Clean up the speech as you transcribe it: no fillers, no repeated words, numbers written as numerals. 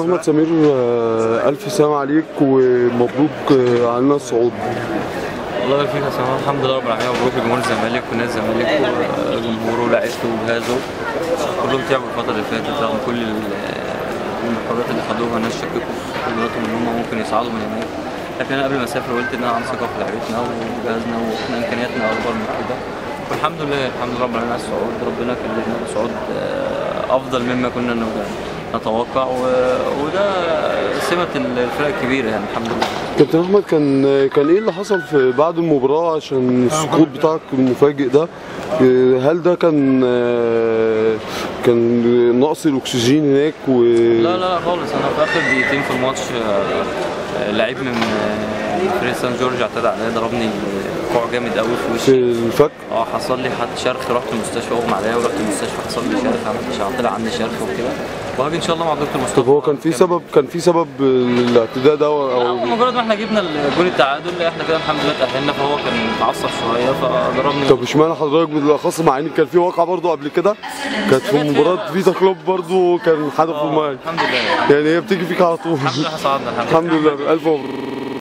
احمد سمير، الف سلام عليك ومبروك علينا الصعود. الله يبارك فيك يا سلام، الحمد لله رب العالمين. مبروك لجمهور الزمالك ونادي الزمالك وجمهوره ولاعيبته وجهازه، كلهم تعبوا الفتره اللي فاتت رغم كل المحاولات اللي خدوها. ناس شككوا في قدراتهم ان هم ممكن يصعدوا من هناك، لكن انا قبل ما اسافر قلت ان انا عندي ثقه في لعيبتنا وجهازنا واحنا امكانياتنا اكبر من كده، والحمد لله رب العالمين على الصعود. ربنا كلمنا بصعود افضل مما كنا نتوقع، وده سمة الفرق الكبيرة يعني الحمد لله. كابتن احمد، كان ايه اللي حصل في بعد المباراة عشان السقوط بتاعك المفاجئ ده؟ هل ده كان نقص الاكسجين هناك لا خالص. انا في اخر دقيقتين في الماتش لعيب من فريق سان جورج اعتدى عليا، ضربني كوع جامد قوي في وشي في الفك. حصل لي حتى شرخ، رحت المستشفى اغمى عليا ورحت المستشفى حصل لي شرخ، طلع عندي شرخ وكده، وهاجي ان شاء الله مع الدكتور مصطفى. طب هو كان في سبب الاعتداء ده او مجرد ما احنا جبنا الجول التعادل احنا كده الحمد لله تأهلنا، فهو كان متعصب شويه فضربني. طب اشمعنى حضرتك بالاخص، مع ان كان في واقعه برضه قبل كده كانت في مباراه فيتا كلوب برضه كان هدفه الحمد لله يعني هي بتيجي فيك على طول. الحمد لله صعدنا الحمد لله. الف مبروك.